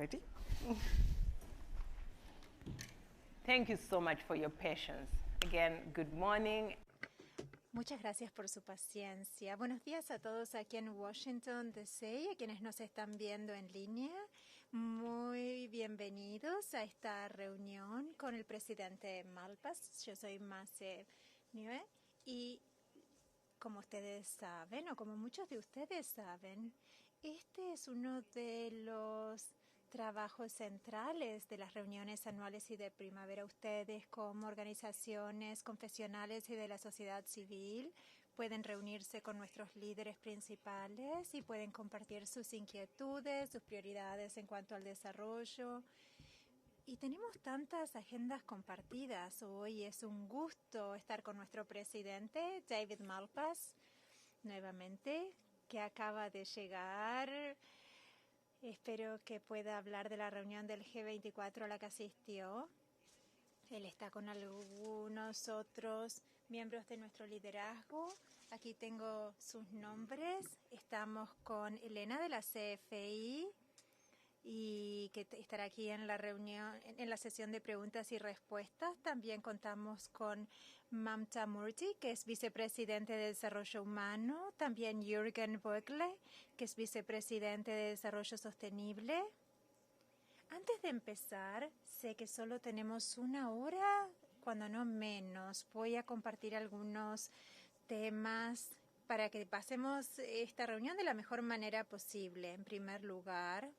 Ready? Thank you so much for your patience. Again, good morning. Muchas gracias por su paciencia. Buenos días a todos aquí en Washington, D.C. y a quienes nos están viendo en línea. Muy bienvenidos a esta reunión con el presidente Malpass. Yo soy Mase Niue y como ustedes saben, o como muchos de ustedes saben, este es uno de los trabajos centrales de las reuniones anuales y de primavera. Ustedes, como organizaciones confesionales y de la sociedad civil, pueden reunirse con nuestros líderes principales y pueden compartir sus inquietudes, sus prioridades en cuanto al desarrollo. Y tenemos tantas agendas compartidas. Hoy es un gusto estar con nuestro presidente, David Malpass, nuevamente, que acaba de llegar. Espero que pueda hablar de la reunión del G24 a la que asistió. Él está con algunos otros miembros de nuestro liderazgo. Aquí tengo sus nombres. Estamos con Elena de la CFI y que estará aquí en la reunión, en la sesión de preguntas y respuestas. También contamos con Mamta Murty, que es vicepresidente de Desarrollo Humano. También Jürgen Böckle, que es vicepresidente de Desarrollo Sostenible. Antes de empezar, sé que solo tenemos una hora, cuando no menos. Voy a compartir algunos temas para que pasemos esta reunión de la mejor manera posible. En primer lugar,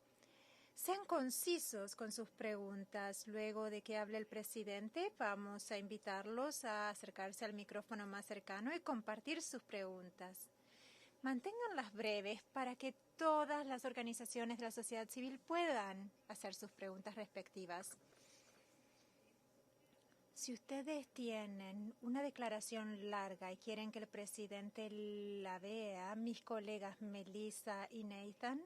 sean concisos con sus preguntas. Luego de que hable el presidente, vamos a invitarlos a acercarse al micrófono más cercano y compartir sus preguntas. Manténganlas breves para que todas las organizaciones de la sociedad civil puedan hacer sus preguntas respectivas. Si ustedes tienen una declaración larga y quieren que el presidente la vea, mis colegas Melissa y Nathan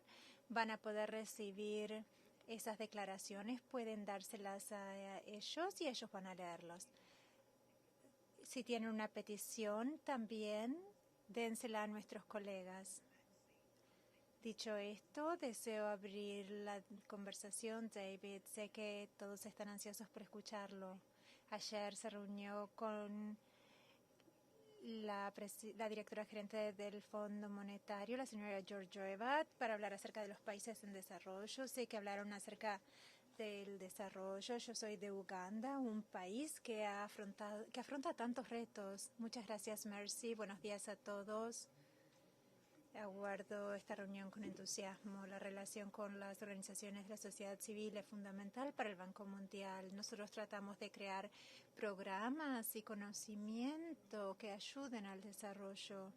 van a poder recibir esas declaraciones, pueden dárselas a ellos y ellos van a leerlos. Si tienen una petición, también dénsela a nuestros colegas. Dicho esto, deseo abrir la conversación, David. Sé que todos están ansiosos por escucharlo. Ayer se reunió con la directora gerente del Fondo Monetario, la señora Georgieva, para hablar acerca de los países en desarrollo. Sé que hablaron acerca del desarrollo. Yo soy de Uganda, un país que afronta tantos retos. Muchas gracias, Mercy. Buenos días a todos. Aguardo esta reunión con entusiasmo. La relación con las organizaciones de la sociedad civil es fundamental para el Banco Mundial. Nosotros tratamos de crear programas y conocimiento que ayuden al desarrollo.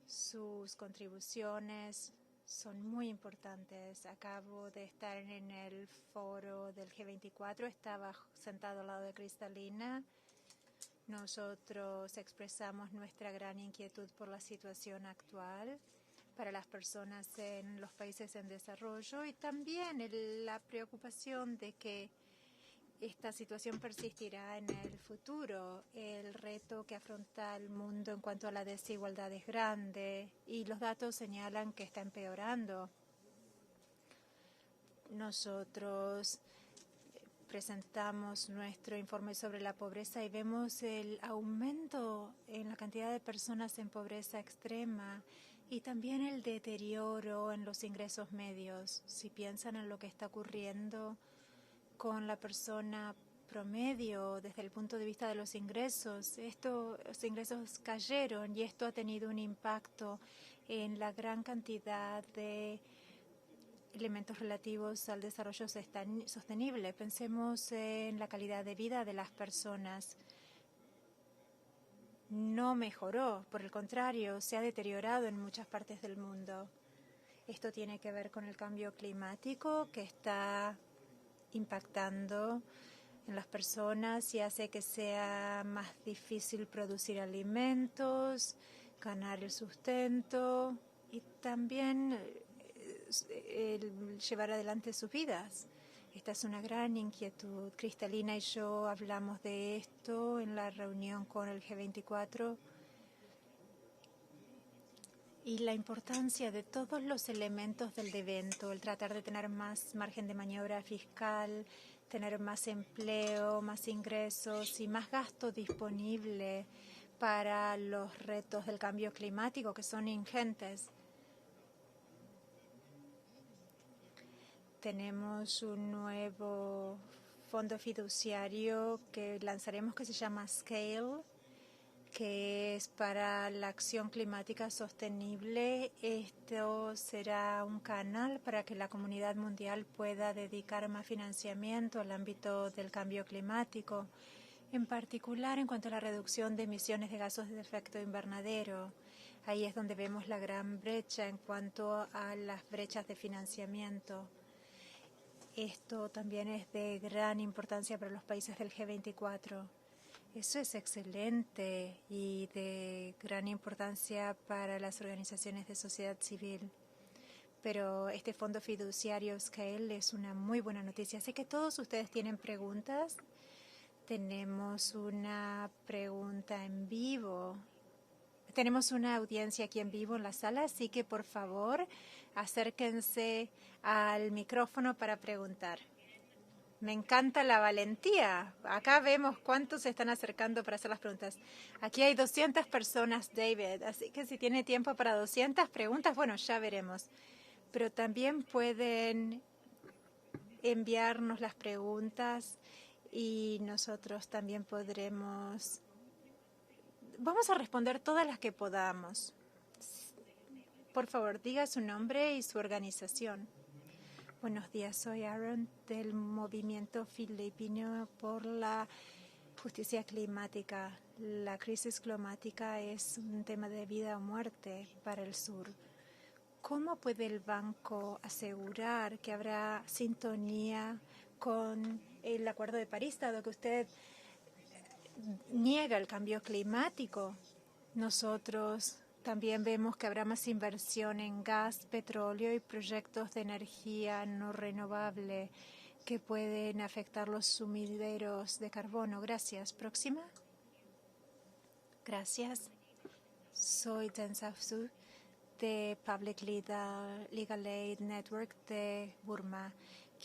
Sus contribuciones son muy importantes. Acabo de estar en el foro del G24. Estaba sentado al lado de Cristalina. Nosotros expresamos nuestra gran inquietud por la situación actual para las personas en los países en desarrollo y también la preocupación de que esta situación persistirá en el futuro. El reto que afronta el mundo en cuanto a la desigualdad es grande y los datos señalan que está empeorando. Nosotros presentamos nuestro informe sobre la pobreza y vemos el aumento en la cantidad de personas en pobreza extrema y también el deterioro en los ingresos medios. Si piensan en lo que está ocurriendo con la persona promedio desde el punto de vista de los ingresos, los ingresos cayeron y esto ha tenido un impacto en la gran cantidad de elementos relativos al desarrollo sostenible. Pensemos en la calidad de vida de las personas. No mejoró, por el contrario, se ha deteriorado en muchas partes del mundo. Esto tiene que ver con el cambio climático que está impactando en las personas y hace que sea más difícil producir alimentos, ganar el sustento y también llevar adelante sus vidas. Esta es una gran inquietud. Cristalina y yo hablamos de esto en la reunión con el G24 y la importancia de todos los elementos del evento, el tratar de tener más margen de maniobra fiscal, tener más empleo, más ingresos y más gasto disponible para los retos del cambio climático, que son ingentes. Tenemos un nuevo fondo fiduciario que lanzaremos que se llama SCALE, que es para la acción climática sostenible. Esto será un canal para que la comunidad mundial pueda dedicar más financiamiento al ámbito del cambio climático, en particular en cuanto a la reducción de emisiones de gases de efecto invernadero. Ahí es donde vemos la gran brecha en cuanto a las brechas de financiamiento. Esto también es de gran importancia para los países del G24. Eso es excelente y de gran importancia para las organizaciones de sociedad civil. Pero este fondo fiduciario SCALE es una muy buena noticia. Sé que todos ustedes tienen preguntas. Tenemos una pregunta en vivo. Tenemos una audiencia aquí en vivo en la sala, así que por favor acérquense al micrófono para preguntar. Me encanta la valentía. Acá vemos cuántos se están acercando para hacer las preguntas. Aquí hay 200 personas, David, así que si tiene tiempo para 200 preguntas, bueno, ya veremos. Pero también pueden enviarnos las preguntas y nosotros también podremos... Vamos a responder todas las que podamos. Por favor, diga su nombre y su organización. Buenos días, soy Aaron del Movimiento Filipino por la Justicia Climática. La crisis climática es un tema de vida o muerte para el sur. ¿Cómo puede el banco asegurar que habrá sintonía con el Acuerdo de París, dado que usted niega el cambio climático? Nosotros también vemos que habrá más inversión en gas, petróleo y proyectos de energía no renovable que pueden afectar los sumideros de carbono. Gracias. Próxima. Gracias. Soy Deng Safsu de Public Legal Aid Network de Burma.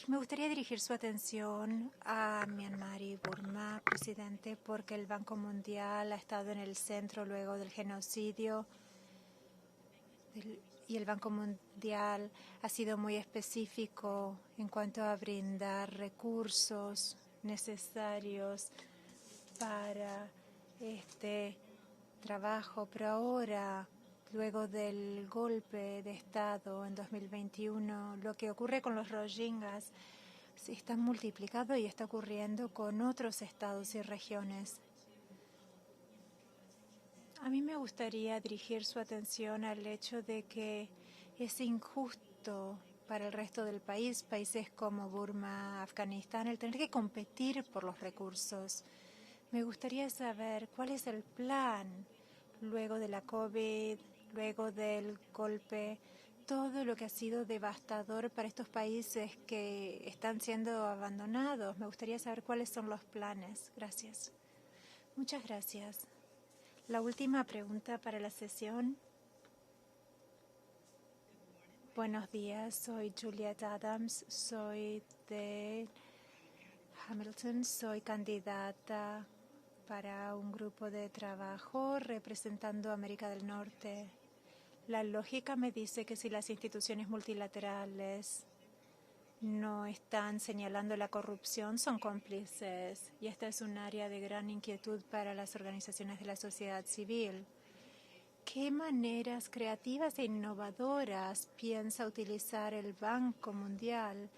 Me gustaría dirigir su atención a Myanmar y Burma, presidente, porque el Banco Mundial ha estado en el centro luego del genocidio y el Banco Mundial ha sido muy específico en cuanto a brindar recursos necesarios para este trabajo, pero ahora, luego del golpe de Estado en 2021, lo que ocurre con los Rohingyas se está multiplicando y está ocurriendo con otros estados y regiones. A mí me gustaría dirigir su atención al hecho de que es injusto para el resto del país, países como Burma, Afganistán, el tener que competir por los recursos. Me gustaría saber cuál es el plan luego de la COVID, luego del golpe, todo lo que ha sido devastador para estos países que están siendo abandonados. Me gustaría saber cuáles son los planes. Gracias. Muchas gracias. La última pregunta para la sesión. Buenos días, soy Juliet Adams, soy de Hamilton, soy candidata para un grupo de trabajo representando a América del Norte. La lógica me dice que si las instituciones multilaterales no están señalando la corrupción, son cómplices. Y esta es un área de gran inquietud para las organizaciones de la sociedad civil. ¿Qué maneras creativas e innovadoras piensa utilizar el Banco Mundial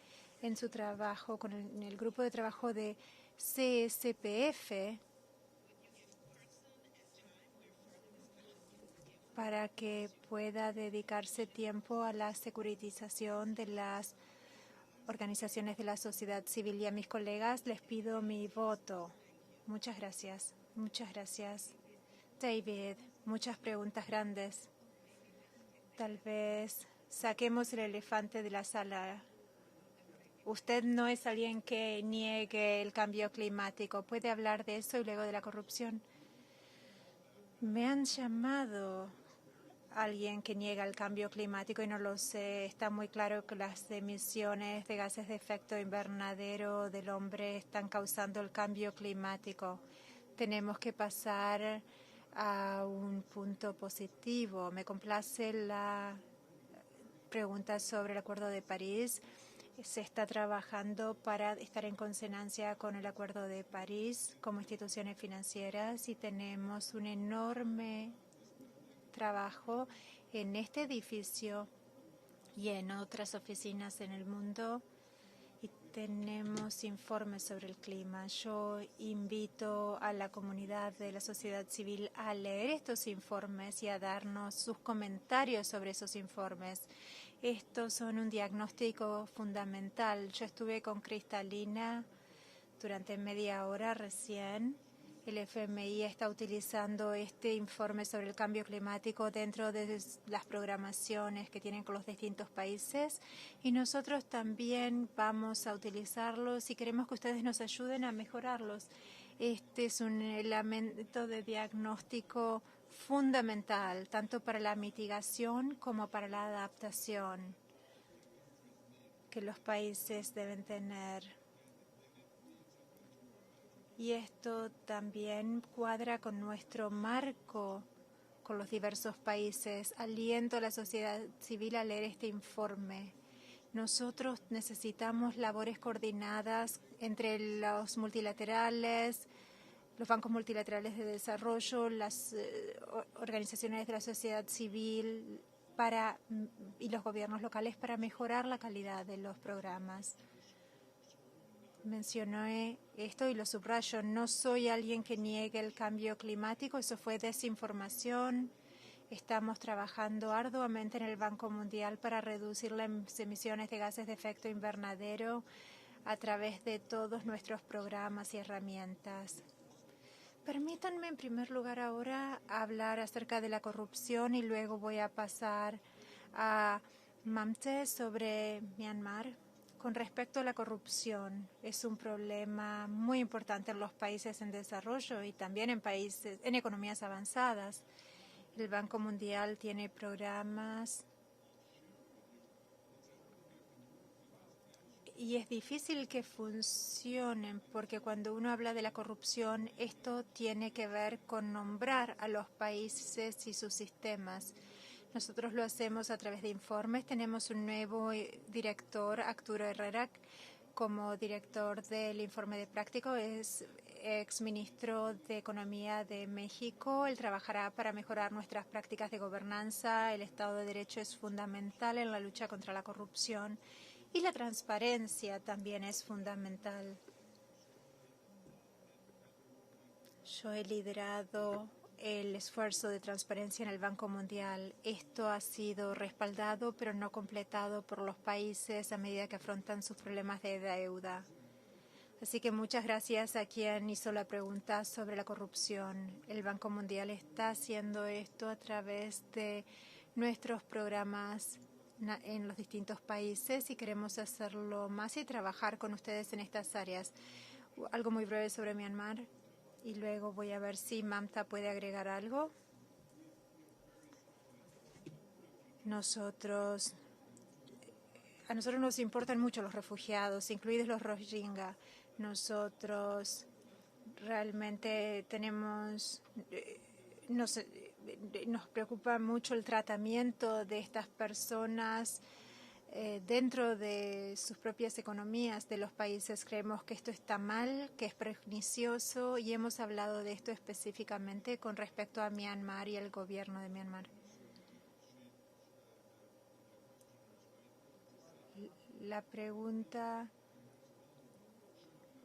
en su trabajo con el grupo de trabajo de CSPF para que pueda dedicarse tiempo a la securitización de las organizaciones de la sociedad civil? Y a mis colegas les pido mi voto. Muchas gracias. Muchas gracias. David, muchas preguntas grandes. Tal vez saquemos el elefante de la sala. Usted no es alguien que niegue el cambio climático. ¿Puede hablar de eso y luego de la corrupción? Me han llamado alguien que niega el cambio climático y no lo sé. Está muy claro que las emisiones de gases de efecto invernadero del hombre están causando el cambio climático. Tenemos que pasar a un punto positivo. Me complace la pregunta sobre el Acuerdo de París. Se está trabajando para estar en consonancia con el Acuerdo de París como instituciones financieras y tenemos un enorme trabajo en este edificio y en otras oficinas en el mundo y tenemos informes sobre el clima. Yo invito a la comunidad de la sociedad civil a leer estos informes y a darnos sus comentarios sobre esos informes. Estos son un diagnóstico fundamental. Yo estuve con Cristalina durante media hora recién. El FMI está utilizando este informe sobre el cambio climático dentro de las programaciones que tienen con los distintos países y nosotros también vamos a utilizarlos y queremos que ustedes nos ayuden a mejorarlos. Este es un elemento de diagnóstico fundamental, tanto para la mitigación como para la adaptación que los países deben tener. Y esto también cuadra con nuestro marco con los diversos países. Aliento a la sociedad civil a leer este informe. Nosotros necesitamos labores coordinadas entre los multilaterales, los bancos multilaterales de desarrollo, las organizaciones de la sociedad civil y los gobiernos locales para mejorar la calidad de los programas. Mencioné esto y lo subrayo. No soy alguien que niegue el cambio climático. Eso fue desinformación. Estamos trabajando arduamente en el Banco Mundial para reducir las emisiones de gases de efecto invernadero a través de todos nuestros programas y herramientas. Permítanme en primer lugar ahora hablar acerca de la corrupción y luego voy a pasar a Mamte sobre Myanmar. Con respecto a la corrupción, es un problema muy importante en los países en desarrollo y también en economías avanzadas. El Banco Mundial tiene programas y es difícil que funcionen porque cuando uno habla de la corrupción, esto tiene que ver con nombrar a los países y sus sistemas. Nosotros lo hacemos a través de informes. Tenemos un nuevo director, Arturo Herrera, como director del informe de práctico. Es exministro de Economía de México. Él trabajará para mejorar nuestras prácticas de gobernanza. El Estado de Derecho es fundamental en la lucha contra la corrupción y la transparencia también es fundamental. Yo he liderado el esfuerzo de transparencia en el Banco Mundial. Esto ha sido respaldado pero no completado por los países a medida que afrontan sus problemas de deuda. Así que muchas gracias a quien hizo la pregunta sobre la corrupción. El Banco Mundial está haciendo esto a través de nuestros programas en los distintos países y queremos hacerlo más y trabajar con ustedes en estas áreas. Algo muy breve sobre Myanmar. Y luego voy a ver si Mamta puede agregar algo. A nosotros nos importan mucho los refugiados, incluidos los Rohingya. Nosotros realmente nos preocupa mucho el tratamiento de estas personas dentro de sus propias economías de los países. Creemos que esto está mal, que es pernicioso y hemos hablado de esto específicamente con respecto a Myanmar y el gobierno de Myanmar. La pregunta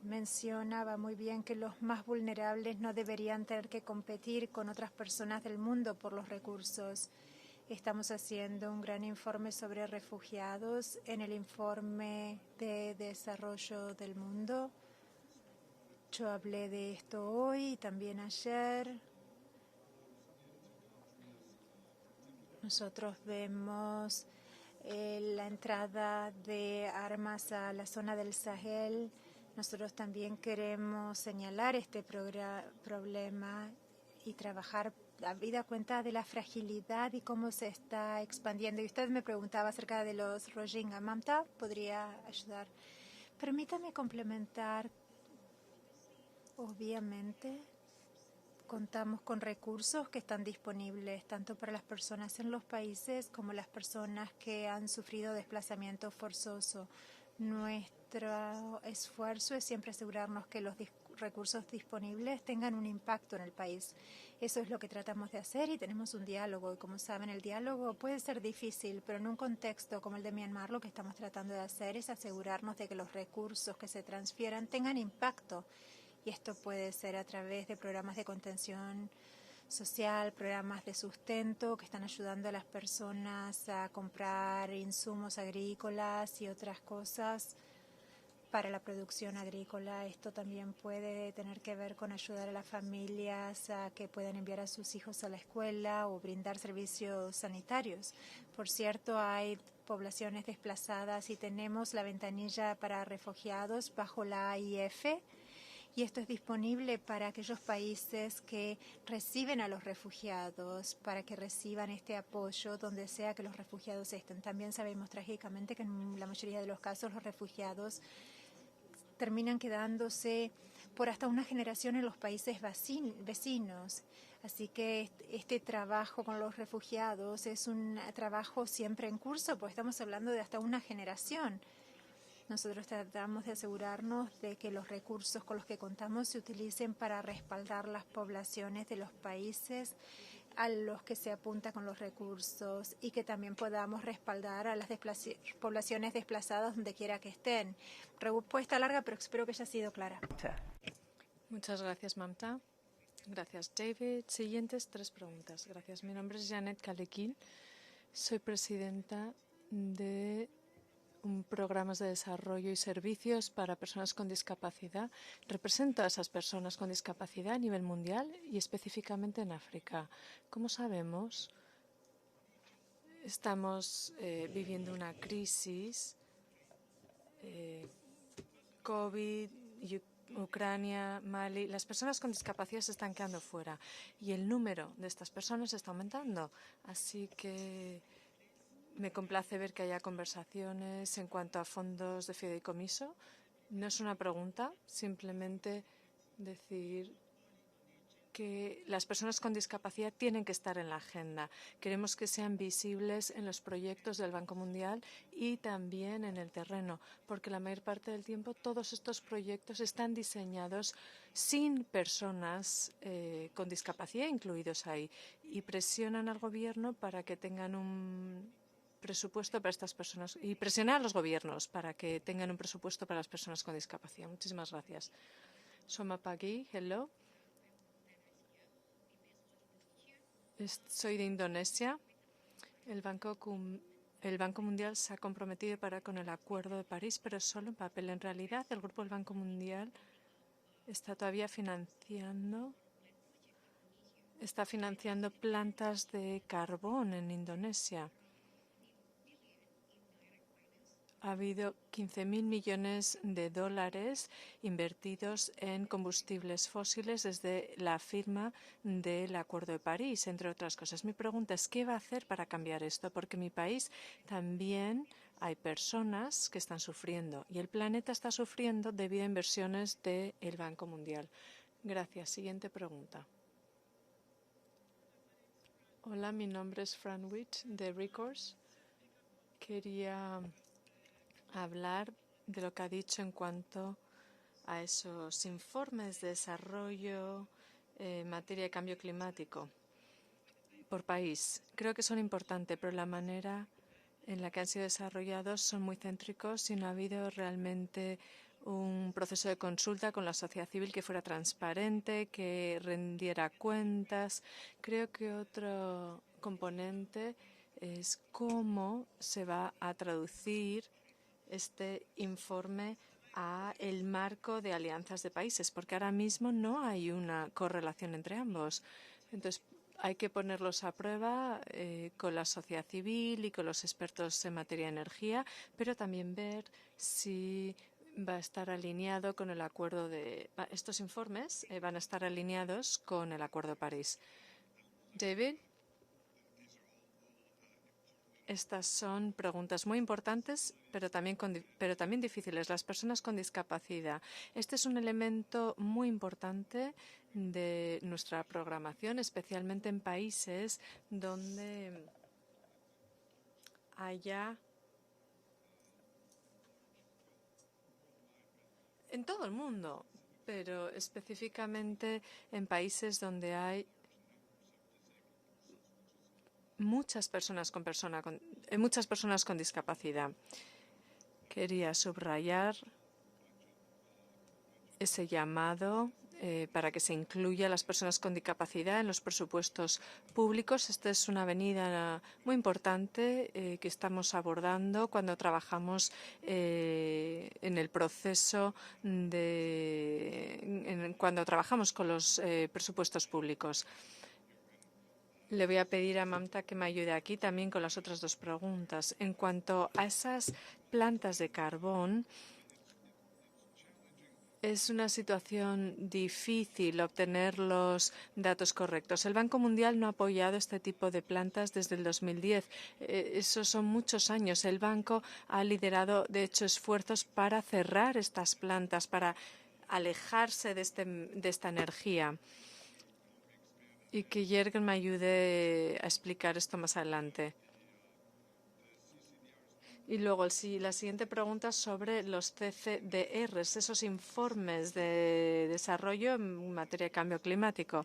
mencionaba muy bien que los más vulnerables no deberían tener que competir con otras personas del mundo por los recursos. Estamos haciendo un gran informe sobre refugiados en el informe de desarrollo del mundo. Yo hablé de esto hoy y también ayer. Nosotros vemos la entrada de armas a la zona del Sahel. Nosotros también queremos señalar este problema y trabajar habida cuenta de la fragilidad y cómo se está expandiendo. Y usted me preguntaba acerca de los Rohingya. Mamta podría ayudar. Permítame complementar. Obviamente, contamos con recursos que están disponibles tanto para las personas en los países como las personas que han sufrido desplazamiento forzoso. Nuestro esfuerzo es siempre asegurarnos que los recursos disponibles tengan un impacto en el país. Eso es lo que tratamos de hacer y tenemos un diálogo. Y como saben, el diálogo puede ser difícil, pero en un contexto como el de Myanmar lo que estamos tratando de hacer es asegurarnos de que los recursos que se transfieran tengan impacto. Y esto puede ser a través de programas de contención social, programas de sustento que están ayudando a las personas a comprar insumos agrícolas y otras cosas para la producción agrícola. Esto también puede tener que ver con ayudar a las familias a que puedan enviar a sus hijos a la escuela o brindar servicios sanitarios. Por cierto, hay poblaciones desplazadas y tenemos la ventanilla para refugiados bajo la AIF. Y esto es disponible para aquellos países que reciben a los refugiados, para que reciban este apoyo donde sea que los refugiados estén. También sabemos trágicamente que en la mayoría de los casos los refugiados terminan quedándose por hasta una generación en los países vecinos. Así que este trabajo con los refugiados es un trabajo siempre en curso, porque estamos hablando de hasta una generación. Nosotros tratamos de asegurarnos de que los recursos con los que contamos se utilicen para respaldar las poblaciones de los países a los que se apunta con los recursos y que también podamos respaldar a las poblaciones desplazadas donde quiera que estén. Respuesta larga, pero espero que haya sido clara. Muchas gracias, Mamta. Gracias, David. Siguientes 3 preguntas. Gracias. Mi nombre es Janet Kalekin. Soy presidenta de programas de desarrollo y servicios para personas con discapacidad. Represento a esas personas con discapacidad a nivel mundial y específicamente en África. Como sabemos, estamos viviendo una crisis, COVID, Ucrania, Mali. Las personas con discapacidad se están quedando fuera y el número de estas personas está aumentando. Así que me complace ver que haya conversaciones en cuanto a fondos de fideicomiso. No es una pregunta, simplemente decir que las personas con discapacidad tienen que estar en la agenda. Queremos que sean visibles en los proyectos del Banco Mundial y también en el terreno, porque la mayor parte del tiempo todos estos proyectos están diseñados sin personas con discapacidad incluidos ahí y presionan al gobierno para que tengan un presupuesto para estas personas y presionar a los gobiernos para que tengan un presupuesto para las personas con discapacidad. Muchísimas gracias. Soma Pagui, hello. Soy de Indonesia. El Banco Mundial se ha comprometido con el Acuerdo de París, pero solo en papel. En realidad, el Grupo del Banco Mundial está todavía financiando plantas de carbón en Indonesia. Ha habido 15.000 millones de dólares invertidos en combustibles fósiles desde la firma del Acuerdo de París, entre otras cosas. Mi pregunta es, ¿qué va a hacer para cambiar esto? Porque en mi país también hay personas que están sufriendo y el planeta está sufriendo debido a inversiones del Banco Mundial. Gracias. Siguiente pregunta. Hola, mi nombre es Fran Witt de Recourse. Quería hablar de lo que ha dicho en cuanto a esos informes de desarrollo en materia de cambio climático por país. Creo que son importantes, pero la manera en la que han sido desarrollados son muy céntricos y no ha habido realmente un proceso de consulta con la sociedad civil que fuera transparente, que rendiera cuentas. Creo que otro componente es cómo se va a traducir este informe a el marco de alianzas de países, porque ahora mismo no hay una correlación entre ambos. Entonces, hay que ponerlos a prueba con la sociedad civil y con los expertos en materia de energía, pero también ver si va a estar alineado con el acuerdo de... Estos informes van a estar alineados con el Acuerdo de París. David, estas son preguntas muy importantes, pero también difíciles. Las personas con discapacidad. Este es un elemento muy importante de nuestra programación, especialmente en países donde haya, en todo el mundo, pero específicamente en países donde hay muchas personas con discapacidad. Quería subrayar ese llamado para que se incluya a las personas con discapacidad en los presupuestos públicos. Esta es una avenida muy importante que estamos abordando cuando trabajamos en el proceso cuando trabajamos con los presupuestos públicos. Le voy a pedir a Mamta que me ayude aquí también con las otras dos preguntas. En cuanto a esas plantas de carbón, es una situación difícil obtener los datos correctos. El Banco Mundial no ha apoyado este tipo de plantas desde el 2010. Esos son muchos años. El banco ha liderado, de hecho, esfuerzos para cerrar estas plantas, para alejarse de esta energía. Y que Jürgen me ayude a explicar esto más adelante. Y luego la siguiente pregunta sobre los CCDRs, esos informes de desarrollo en materia de cambio climático.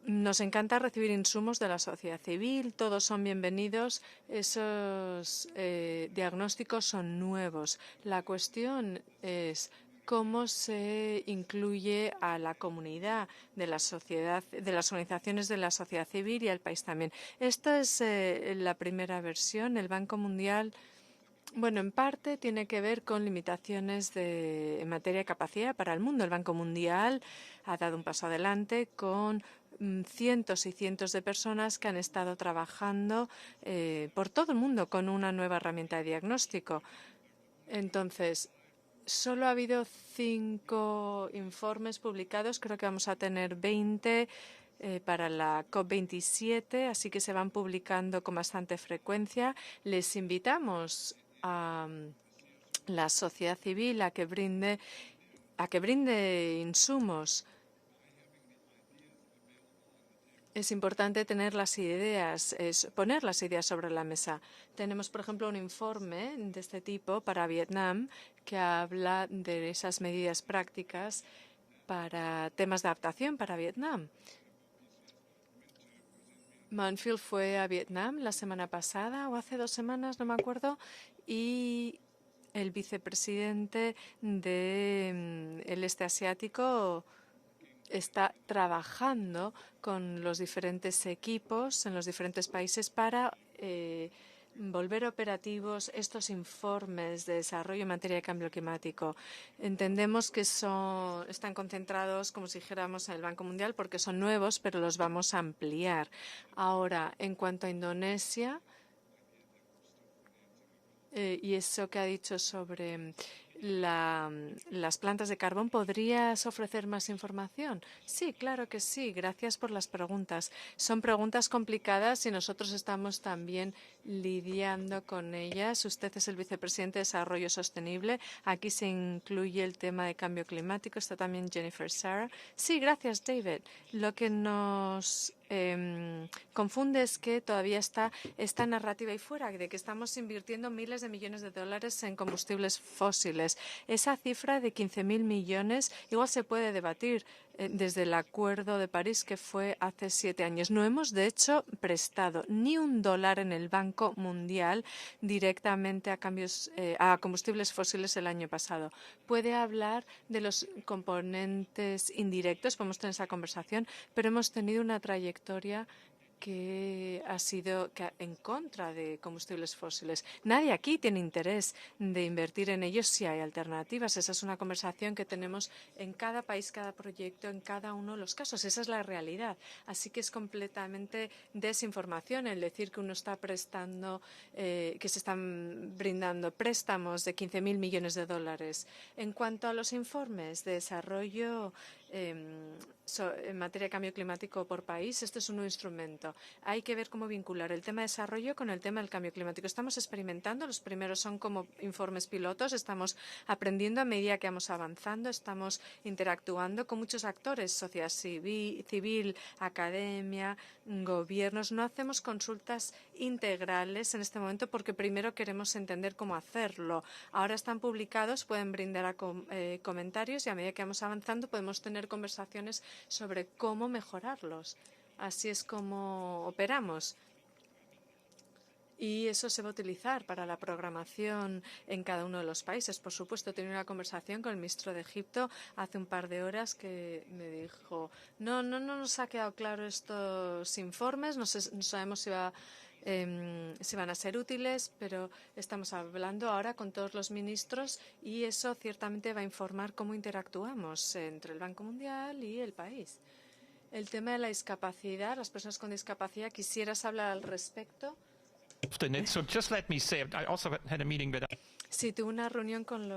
Nos encanta recibir insumos de la sociedad civil, todos son bienvenidos, esos diagnósticos son nuevos. La cuestión es cómo se incluye a la comunidad de la sociedad, de las organizaciones de la sociedad civil y al país también. Esta es la primera versión. El Banco Mundial, bueno, en parte tiene que ver con limitaciones en materia de capacidad para el mundo. El Banco Mundial ha dado un paso adelante con cientos y cientos de personas que han estado trabajando por todo el mundo con una nueva herramienta de diagnóstico. Entonces, solo ha habido 5 informes publicados. Creo que vamos a tener 20 para la COP27, así que se van publicando con bastante frecuencia. Les invitamos a la sociedad civil a que brinde insumos. Es importante tener las ideas, poner las ideas sobre la mesa. Tenemos, por ejemplo, un informe de este tipo para Vietnam que habla de esas medidas prácticas para temas de adaptación para Vietnam. Manfield fue a Vietnam la semana pasada o hace 2 semanas, no me acuerdo, y el vicepresidente del este asiático está trabajando con los diferentes equipos en los diferentes países para volver operativos estos informes de desarrollo en materia de cambio climático. Entendemos que están concentrados, como si dijéramos, en el Banco Mundial porque son nuevos, pero los vamos a ampliar. Ahora, en cuanto a Indonesia y eso que ha dicho sobre las plantas de carbón, ¿podrías ofrecer más información? Sí, claro que sí. Gracias por las preguntas. Son preguntas complicadas y nosotros estamos también lidiando con ellas. Usted es el vicepresidente de Desarrollo Sostenible. Aquí se incluye el tema de cambio climático. Está también Jennifer Sarah. Sí, gracias, David. Lo que nos confunde es que todavía está esta narrativa ahí fuera de que estamos invirtiendo miles de millones de dólares en combustibles fósiles. Esa cifra de 15.000 millones igual se puede debatir desde el Acuerdo de París, que fue hace 7 años. No hemos, de hecho, prestado ni $1 en el Banco Mundial directamente a combustibles fósiles el año pasado. ¿Puede hablar de los componentes indirectos? Podemos tener esa conversación, pero hemos tenido una trayectoria que ha sido en contra de combustibles fósiles. Nadie aquí tiene interés de invertir en ellos si hay alternativas. Esa es una conversación que tenemos en cada país, cada proyecto, en cada uno de los casos. Esa es la realidad. Así que es completamente desinformación el decir que uno está prestando, que se están brindando préstamos de 15.000 millones de dólares. En cuanto a los informes de desarrollo en materia de cambio climático por país, esto es un nuevo instrumento. Hay que ver cómo vincular el tema de desarrollo con el tema del cambio climático. Estamos experimentando, los primeros son como informes pilotos, estamos aprendiendo a medida que vamos avanzando, estamos interactuando con muchos actores, sociedad civil, academia, gobiernos. No hacemos consultas integrales en este momento porque primero queremos entender cómo hacerlo. Ahora están publicados, pueden brindar comentarios y a medida que vamos avanzando podemos tener conversaciones sobre cómo mejorarlos. Así es como operamos. Y eso se va a utilizar para la programación en cada uno de los países. Por supuesto, tenía una conversación con el ministro de Egipto hace un par de horas que me dijo, no nos ha quedado claro estos informes, no sabemos si van a ser útiles, pero estamos hablando ahora con todos los ministros y eso ciertamente va a informar cómo interactuamos entre el Banco Mundial y el país. El tema de la discapacidad, las personas con discapacidad, ¿quisieras hablar al respecto? So just let me say, I also had a meeting with. Sí, tuve una reunión con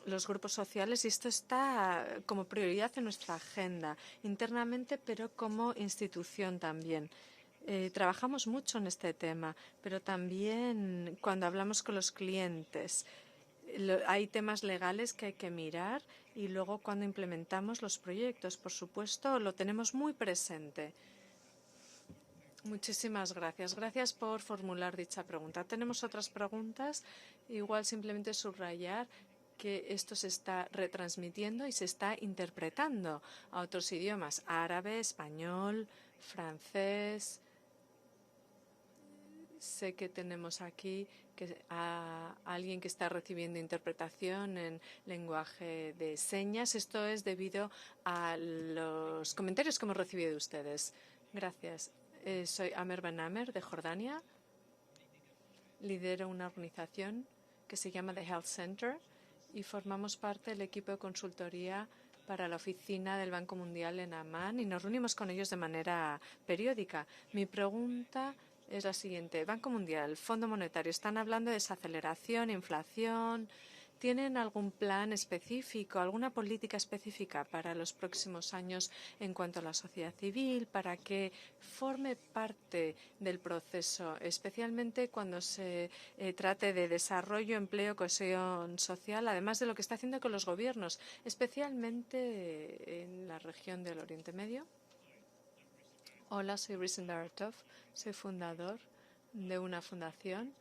los grupos sociales y esto está como prioridad en nuestra agenda internamente, pero como institución también. Trabajamos mucho en este tema, pero también cuando hablamos con los clientes hay temas legales que hay que mirar y luego cuando implementamos los proyectos, por supuesto, lo tenemos muy presente. Muchísimas gracias. Gracias por formular dicha pregunta. Tenemos otras preguntas. Igual simplemente subrayar que esto se está retransmitiendo y se está interpretando a otros idiomas: árabe, español, francés. Sé que tenemos aquí a alguien que está recibiendo interpretación en lenguaje de señas. Esto es debido a los comentarios que hemos recibido de ustedes. Gracias. Soy Amer Ben Amer, de Jordania. Lidero una organización que se llama The Health Center y formamos parte del equipo de consultoría para la oficina del Banco Mundial en Amán y nos reunimos con ellos de manera periódica. Mi pregunta es la siguiente. Banco Mundial, Fondo Monetario, están hablando de desaceleración, inflación. ¿Tienen algún plan específico, alguna política específica para los próximos años en cuanto a la sociedad civil, para que forme parte del proceso, especialmente cuando se trate de desarrollo, empleo, cohesión social, además de lo que está haciendo con los gobiernos, especialmente en la región del Oriente Medio? Hola, soy Risen Baratov, soy fundador de una fundación.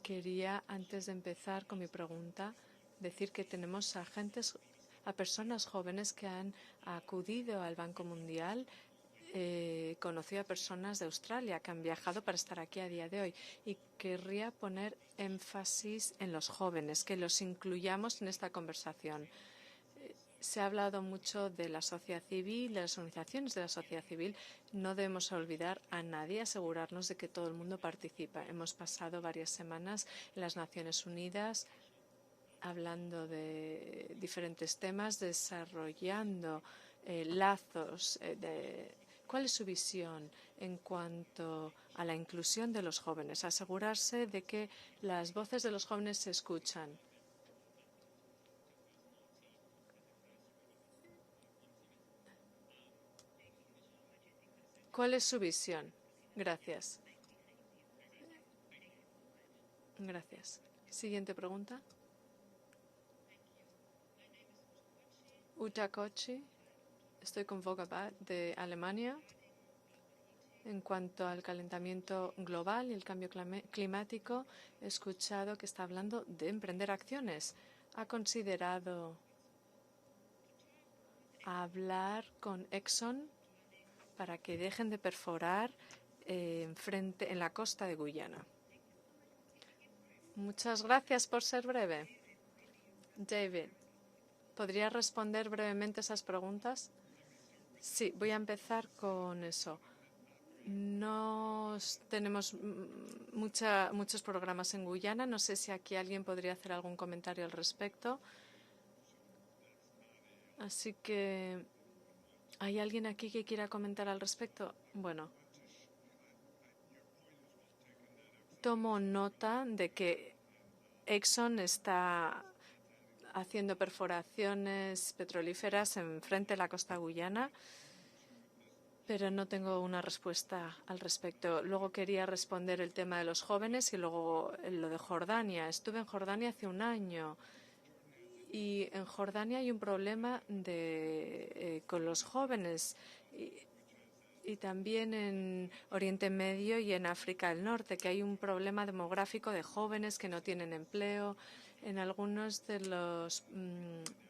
Quería, antes de empezar con mi pregunta, decir que tenemos a personas jóvenes que han acudido al Banco Mundial. Conocí a personas de Australia que han viajado para estar aquí a día de hoy y querría poner énfasis en los jóvenes, que los incluyamos en esta conversación. Se ha hablado mucho de la sociedad civil, de las organizaciones de la sociedad civil. No debemos olvidar a nadie, asegurarnos de que todo el mundo participa. Hemos pasado varias semanas en las Naciones Unidas hablando de diferentes temas, desarrollando lazos. ¿Cuál es su visión en cuanto a la inclusión de los jóvenes? Asegurarse de que las voces de los jóvenes se escuchan. ¿Cuál es su visión? Gracias. Gracias. Siguiente pregunta. Uta Kochi. Estoy con Vogabat de Alemania. En cuanto al calentamiento global y el cambio climático, he escuchado que está hablando de emprender acciones. ¿Ha considerado hablar con Exxon para que dejen de perforar en la costa de Guyana? Muchas gracias por ser breve. David, ¿podría responder brevemente esas preguntas? Sí, voy a empezar con eso. No tenemos muchos programas en Guyana. No sé si aquí alguien podría hacer algún comentario al respecto. Así que, ¿hay alguien aquí que quiera comentar al respecto? Bueno, tomo nota de que Exxon está haciendo perforaciones petrolíferas enfrente de la costa guyana, pero no tengo una respuesta al respecto. Luego quería responder el tema de los jóvenes y luego lo de Jordania. Estuve en Jordania hace un año y en Jordania hay un problema con los jóvenes y también en Oriente Medio y en África del Norte, que hay un problema demográfico de jóvenes que no tienen empleo. En algunos de los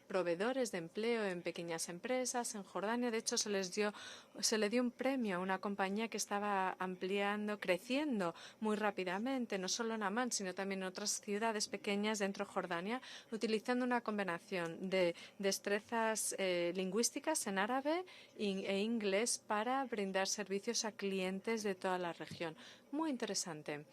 proveedores de empleo en pequeñas empresas, en Jordania, de hecho, se le dio un premio a una compañía que estaba creciendo muy rápidamente, no solo en Amán, sino también en otras ciudades pequeñas dentro de Jordania, utilizando una combinación de destrezas lingüísticas en árabe e inglés para brindar servicios a clientes de toda la región. Muy interesante.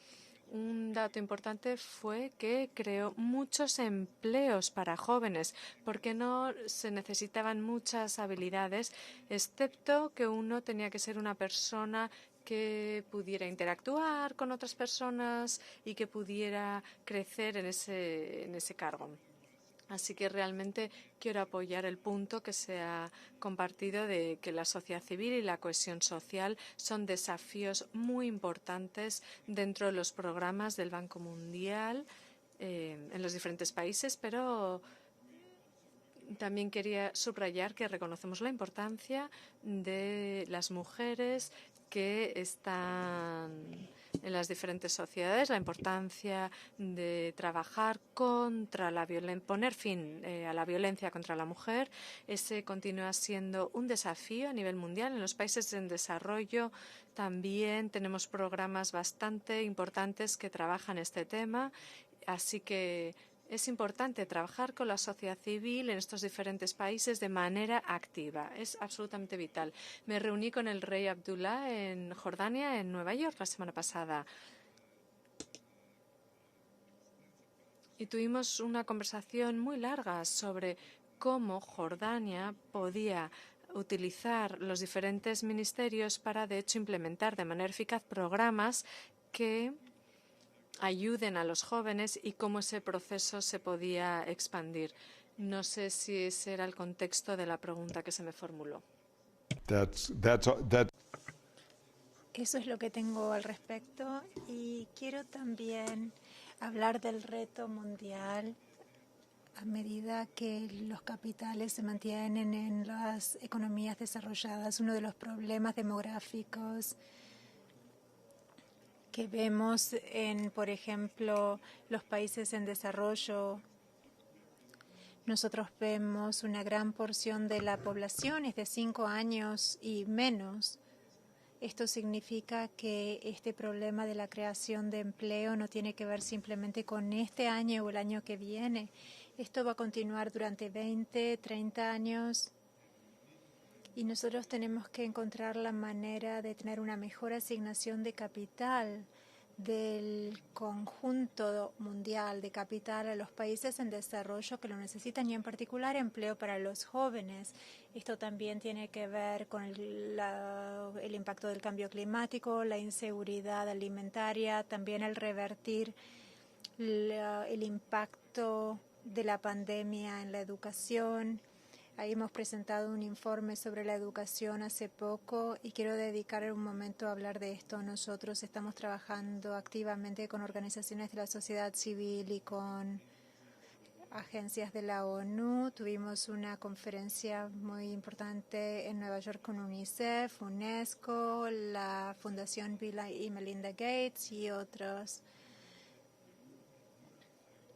Un dato importante fue que creó muchos empleos para jóvenes, porque no se necesitaban muchas habilidades, excepto que uno tenía que ser una persona que pudiera interactuar con otras personas y que pudiera crecer en ese cargo. Así que realmente quiero apoyar el punto que se ha compartido de que la sociedad civil y la cohesión social son desafíos muy importantes dentro de los programas del Banco Mundial en los diferentes países, pero también quería subrayar que reconocemos la importancia de las mujeres que están en las diferentes sociedades, la importancia de trabajar contra la violencia, poner fin a la violencia contra la mujer. Ese continúa siendo un desafío a nivel mundial. En los países en desarrollo también tenemos programas bastante importantes que trabajan este tema, así que es importante trabajar con la sociedad civil en estos diferentes países de manera activa. Es absolutamente vital. Me reuní con el rey Abdullah en Jordania, en Nueva York, la semana pasada. Y tuvimos una conversación muy larga sobre cómo Jordania podía utilizar los diferentes ministerios para, de hecho, implementar de manera eficaz programas que ayuden a los jóvenes y cómo ese proceso se podía expandir. No sé si ese era el contexto de la pregunta que se me formuló. Eso es lo que tengo al respecto y quiero también hablar del reto mundial a medida que los capitales se mantienen en las economías desarrolladas. Uno de los problemas demográficos que vemos en, por ejemplo, los países en desarrollo, nosotros vemos una gran porción de la población es de 5 años y menos. Esto significa que este problema de la creación de empleo no tiene que ver simplemente con este año o el año que viene. Esto va a continuar durante 20, 30 años. Y nosotros tenemos que encontrar la manera de tener una mejor asignación de capital del conjunto mundial de capital a los países en desarrollo que lo necesitan y en particular empleo para los jóvenes. Esto también tiene que ver con el impacto del cambio climático, la inseguridad alimentaria, también el revertir el impacto de la pandemia en la educación. Ahí hemos presentado un informe sobre la educación hace poco y quiero dedicar un momento a hablar de esto. Nosotros estamos trabajando activamente con organizaciones de la sociedad civil y con agencias de la ONU. Tuvimos una conferencia muy importante en Nueva York con UNICEF, UNESCO, la Fundación Bill y Melinda Gates y otros.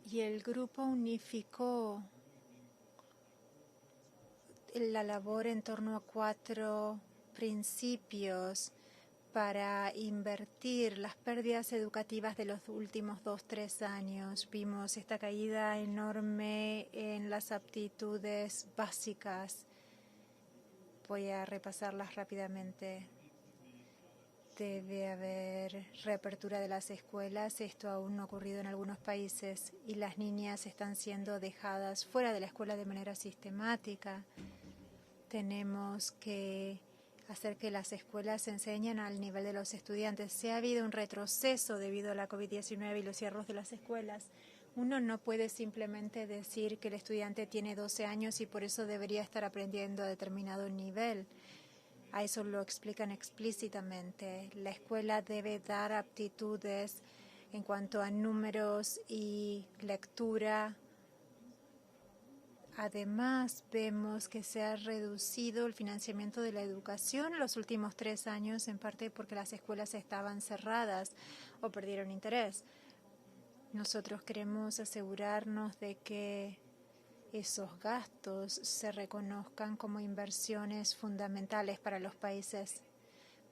Y el grupo unificó la labor en torno a 4 principios para invertir las pérdidas educativas de los últimos 2-3 años. Vimos esta caída enorme en las aptitudes básicas. Voy a repasarlas rápidamente. Debe haber reapertura de las escuelas. Esto aún no ha ocurrido en algunos países y las niñas están siendo dejadas fuera de la escuela de manera sistemática. Tenemos que hacer que las escuelas se enseñen al nivel de los estudiantes. Ha habido un retroceso debido a la COVID-19 y los cierres de las escuelas. Uno no puede simplemente decir que el estudiante tiene 12 años y por eso debería estar aprendiendo a determinado nivel. A eso lo explican explícitamente. La escuela debe dar aptitudes en cuanto a números y lectura. Además, vemos que se ha reducido el financiamiento de la educación en los últimos 3 años, en parte porque las escuelas estaban cerradas o perdieron interés. Nosotros queremos asegurarnos de que esos gastos se reconozcan como inversiones fundamentales para los países,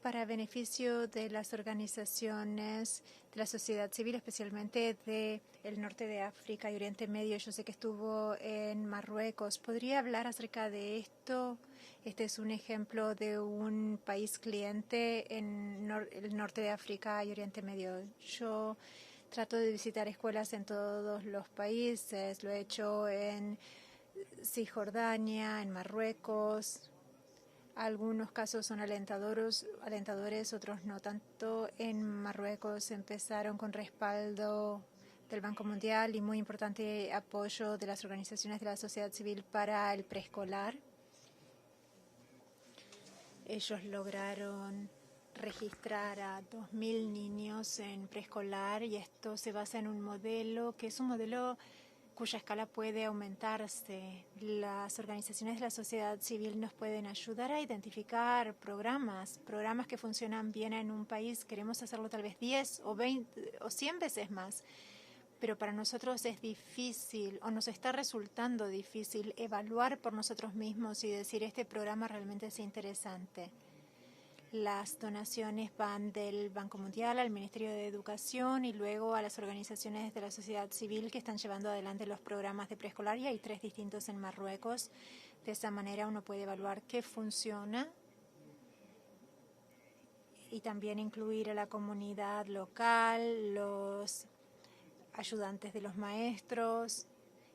para beneficio de las organizaciones de la sociedad civil, especialmente del norte de África y Oriente Medio. Yo sé que estuvo en Marruecos. ¿Podría hablar acerca de esto? Este es un ejemplo de un país cliente en el norte de África y Oriente Medio. Yo trato de visitar escuelas en todos los países. Lo he hecho en Cisjordania, en Marruecos. Algunos casos son alentadores, otros no tanto. En Marruecos empezaron con respaldo del Banco Mundial y muy importante apoyo de las organizaciones de la sociedad civil para el preescolar. Ellos lograron registrar a 2.000 niños en preescolar y esto se basa en un modelo que es un modelo cuya escala puede aumentarse. Las organizaciones de la sociedad civil nos pueden ayudar a identificar programas que funcionan bien en un país. Queremos hacerlo tal vez 10 o 20 o 100 veces más, pero para nosotros es difícil o nos está resultando difícil evaluar por nosotros mismos y decir este programa realmente es interesante. Las donaciones van del Banco Mundial al Ministerio de Educación y luego a las organizaciones de la sociedad civil que están llevando adelante los programas de preescolar, y hay 3 distintos en Marruecos. De esa manera uno puede evaluar qué funciona y también incluir a la comunidad local, los ayudantes de los maestros.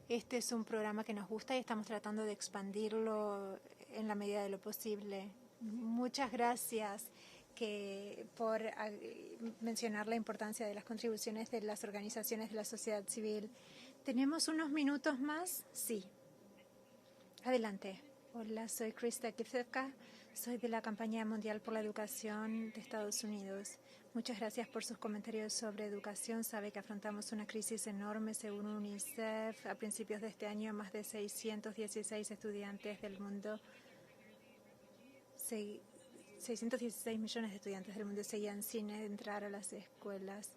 Este es un programa que nos gusta y estamos tratando de expandirlo en la medida de lo posible. Muchas gracias por mencionar la importancia de las contribuciones de las organizaciones de la sociedad civil. ¿Tenemos unos minutos más? Sí. Adelante. Hola, soy Krista Kifevka. Soy de la Campaña Mundial por la Educación de Estados Unidos. Muchas gracias por sus comentarios sobre educación. Sabe que afrontamos una crisis enorme. Según UNICEF, a principios de este año, más de 616 estudiantes del mundo 616 millones de estudiantes del mundo seguían sin entrar a las escuelas,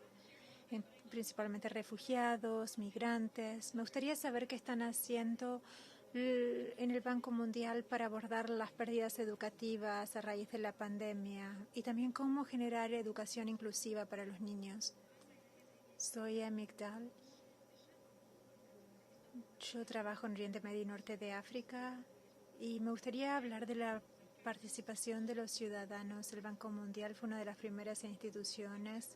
principalmente refugiados, migrantes. Me gustaría saber qué están haciendo en el Banco Mundial para abordar las pérdidas educativas a raíz de la pandemia y también cómo generar educación inclusiva para los niños. Soy Amigdal. Yo trabajo en Oriente Medio y Norte de África y me gustaría hablar de la participación de los ciudadanos. El Banco Mundial fue una de las primeras instituciones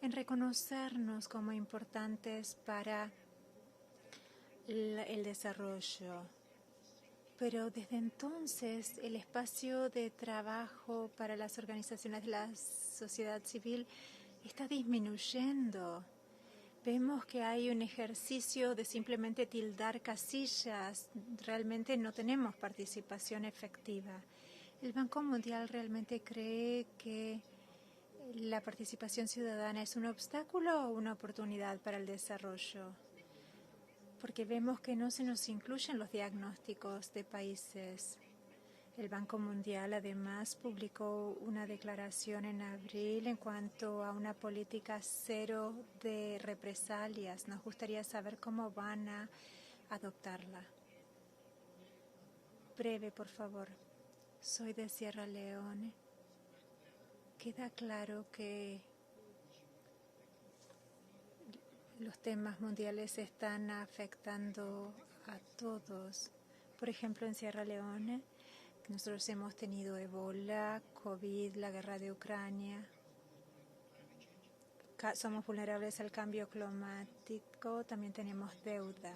en reconocernos como importantes para el desarrollo. Pero desde entonces el espacio de trabajo para las organizaciones de la sociedad civil está disminuyendo. Vemos que hay un ejercicio de simplemente tildar casillas. Realmente no tenemos participación efectiva. ¿El Banco Mundial realmente cree que la participación ciudadana es un obstáculo o una oportunidad para el desarrollo? Porque vemos que no se nos incluyen los diagnósticos de países. El Banco Mundial además publicó una declaración en abril en cuanto a una política cero de represalias. Nos gustaría saber cómo van a adoptarla. Breve, por favor. Soy de Sierra Leone. Queda claro que los temas mundiales están afectando a todos. Por ejemplo, en Sierra Leone, nosotros hemos tenido Ebola, COVID, la guerra de Ucrania. Somos vulnerables al cambio climático, también tenemos deuda.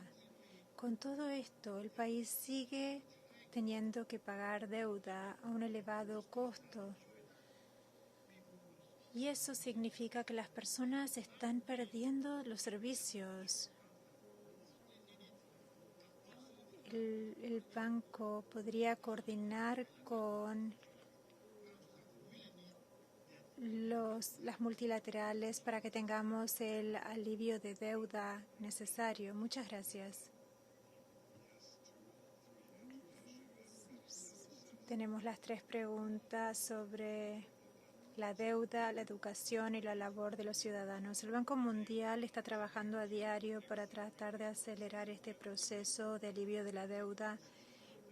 Con todo esto, el país sigue teniendo que pagar deuda a un elevado costo. Y eso significa que las personas están perdiendo los servicios. el banco podría coordinar con las multilaterales para que tengamos el alivio de deuda necesario. Muchas gracias. Tenemos las 3 preguntas sobre la deuda, la educación y la labor de los ciudadanos. El Banco Mundial está trabajando a diario para tratar de acelerar este proceso de alivio de la deuda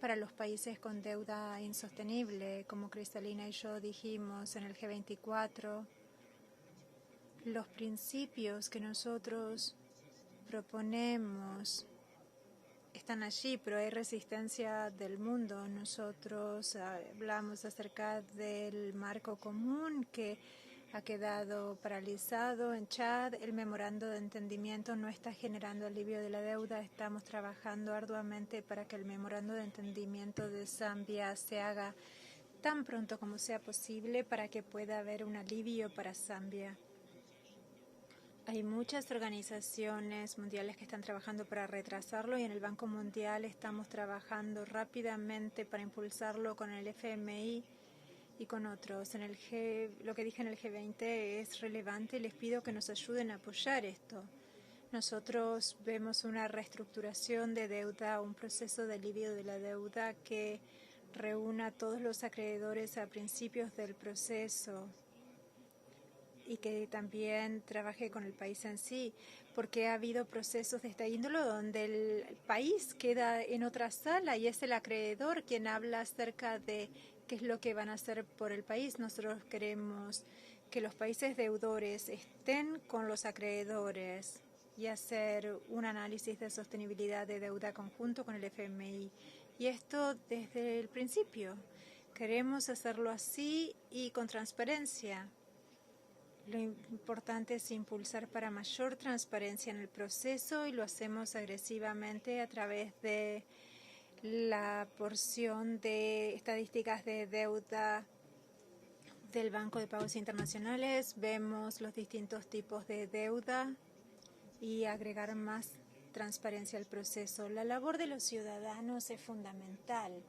para los países con deuda insostenible. Como Cristalina y yo dijimos en el G24, los principios que nosotros proponemos están allí, pero hay resistencia del mundo. Nosotros hablamos acerca del marco común que ha quedado paralizado en Chad. El memorando de entendimiento no está generando alivio de la deuda. Estamos trabajando arduamente para que el memorando de entendimiento de Zambia se haga tan pronto como sea posible para que pueda haber un alivio para Zambia. Hay muchas organizaciones mundiales que están trabajando para retrasarlo y en el Banco Mundial estamos trabajando rápidamente para impulsarlo con el FMI y con otros. Lo que dije en el G20 es relevante y les pido que nos ayuden a apoyar esto. Nosotros vemos una reestructuración de deuda, un proceso de alivio de la deuda que reúna a todos los acreedores a principios del proceso y que también trabaje con el país en sí, porque ha habido procesos de esta índole donde el país queda en otra sala y es el acreedor quien habla acerca de qué es lo que van a hacer por el país. Nosotros queremos que los países deudores estén con los acreedores y hacer un análisis de sostenibilidad de deuda conjunto con el FMI. Y esto desde el principio. Queremos hacerlo así y con transparencia. Lo importante es impulsar para mayor transparencia en el proceso y lo hacemos agresivamente a través de la porción de estadísticas de deuda del Banco de Pagos Internacionales. Vemos los distintos tipos de deuda y agregar más transparencia al proceso. La labor de los ciudadanos es fundamental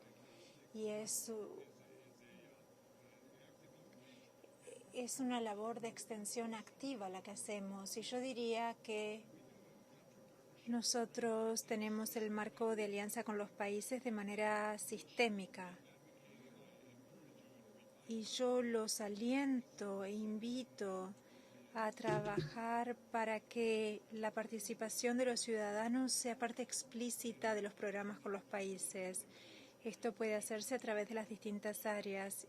y es una labor de extensión activa la que hacemos. Y yo diría que nosotros tenemos el marco de alianza con los países de manera sistémica. Y yo los aliento e invito a trabajar para que la participación de los ciudadanos sea parte explícita de los programas con los países. Esto puede hacerse a través de las distintas áreas.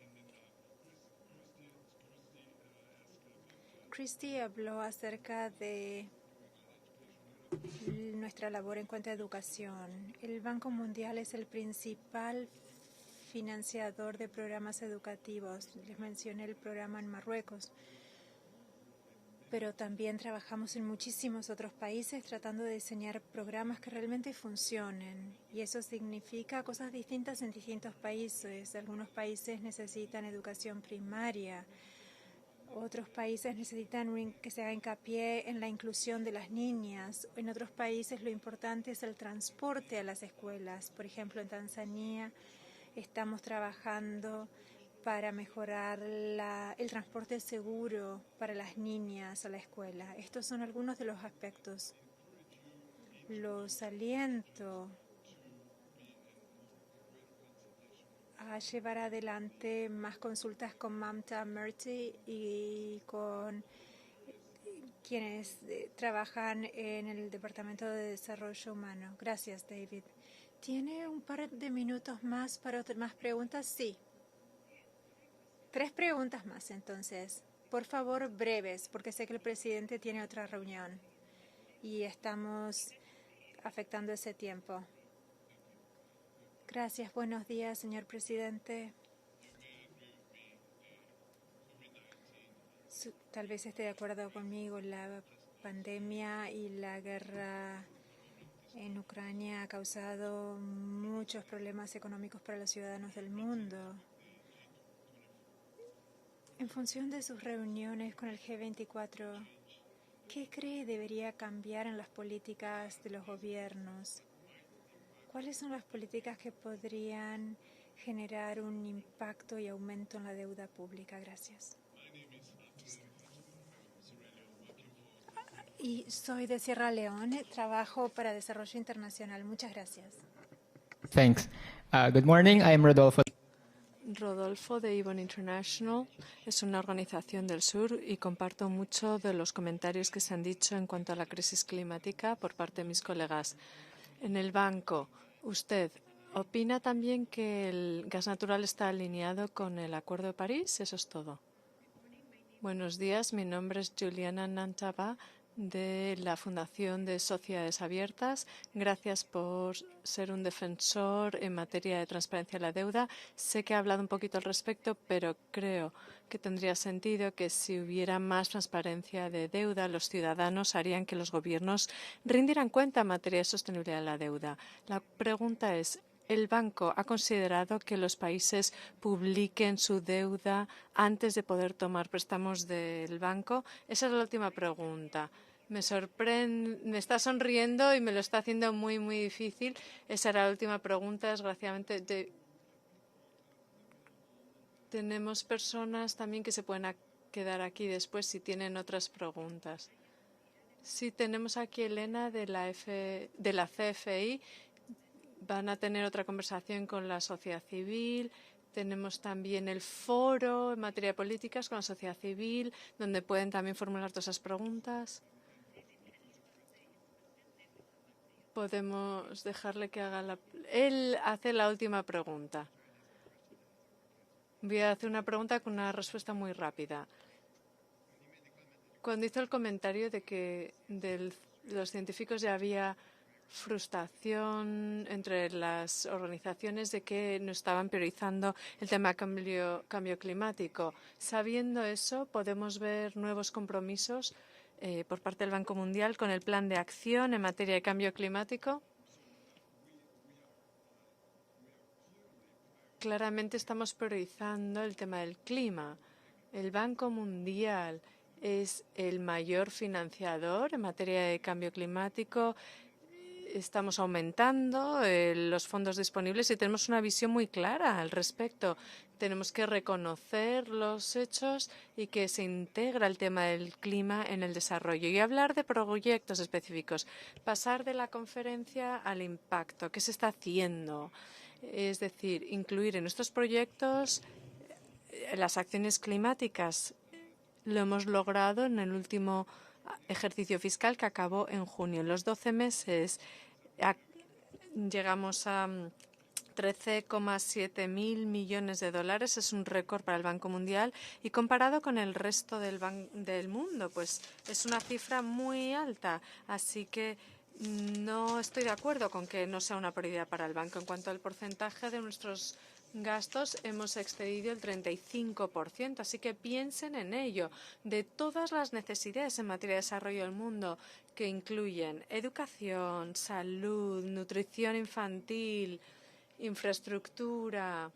Christy habló acerca de nuestra labor en cuanto a educación. El Banco Mundial es el principal financiador de programas educativos. Les mencioné el programa en Marruecos. Pero también trabajamos en muchísimos otros países tratando de diseñar programas que realmente funcionen. Y eso significa cosas distintas en distintos países. Algunos países necesitan educación primaria. Otros países necesitan que se haga hincapié en la inclusión de las niñas. En otros países lo importante es el transporte a las escuelas. Por ejemplo, en Tanzania estamos trabajando para mejorar el transporte seguro para las niñas a la escuela. Estos son algunos de los aspectos. Los aliento a llevar adelante más consultas con Mamta Murty y con quienes trabajan en el Departamento de Desarrollo Humano. Gracias, David. ¿Tiene un par de minutos más para más preguntas? Sí. 3 preguntas más, entonces. Por favor, breves, porque sé que el presidente tiene otra reunión y estamos afectando ese tiempo. Gracias. Buenos días, señor presidente. Tal vez esté de acuerdo conmigo. La pandemia y la guerra en Ucrania ha causado muchos problemas económicos para los ciudadanos del mundo. En función de sus reuniones con el G24, ¿qué cree debería cambiar en las políticas de los gobiernos? ¿cuáles son las políticas que podrían generar un impacto y aumento en la deuda pública? Gracias. Y soy de Sierra Leone, trabajo para Desarrollo Internacional. Muchas gracias. Thanks. Good morning. I am Rodolfo. Rodolfo de Avon International es una organización del sur y comparto mucho de los comentarios que se han dicho en cuanto a la crisis climática por parte de mis colegas. En el banco, ¿usted opina también que el gas natural está alineado con el Acuerdo de París? Eso es todo. Buenos días, mi nombre es Juliana Nantaba de la Fundación de Sociedades Abiertas. Gracias por ser un defensor en materia de transparencia de la deuda. Sé que he hablado un poquito al respecto, pero creo que tendría sentido que si hubiera más transparencia de deuda, los ciudadanos harían que los gobiernos rindieran cuenta en materia de sostenibilidad de la deuda. La pregunta es, ¿el banco ha considerado que los países publiquen su deuda antes de poder tomar préstamos del banco? Esa es la última pregunta. Me sorprende, me está sonriendo y me lo está haciendo muy, muy difícil. Esa era la última pregunta, desgraciadamente. Tenemos personas también que se pueden quedar aquí después si tienen otras preguntas. Sí, tenemos aquí a Elena de la CFI. Van a tener otra conversación con la sociedad civil. Tenemos también el foro en materia de políticas con la sociedad civil, donde pueden también formular todas esas preguntas. Podemos dejarle que haga Él hace la última pregunta. Voy a hacer una pregunta con una respuesta muy rápida. Cuando hizo el comentario de que los científicos ya había frustración entre las organizaciones de que no estaban priorizando el tema de cambio climático. Sabiendo eso, podemos ver nuevos compromisos por parte del Banco Mundial con el plan de acción en materia de cambio climático. Claramente estamos priorizando el tema del clima. El Banco Mundial es el mayor financiador en materia de cambio climático. Estamos aumentando los fondos disponibles y tenemos una visión muy clara al respecto. Tenemos que reconocer los hechos y que se integra el tema del clima en el desarrollo y hablar de proyectos específicos. Pasar de la conferencia al impacto. ¿Qué se está haciendo? Es decir, incluir en nuestros proyectos las acciones climáticas. Lo hemos logrado en el último ejercicio fiscal que acabó en junio. En los 12 meses llegamos a 13,7 mil millones de dólares. Es un récord para el Banco Mundial y comparado con el resto del mundo, pues es una cifra muy alta. Así que no estoy de acuerdo con que no sea una prioridad para el banco. En cuanto al porcentaje de nuestros gastos, hemos excedido el 35%, así que piensen en ello. De todas las necesidades en materia de desarrollo del mundo, que incluyen educación, salud, nutrición infantil, infraestructura,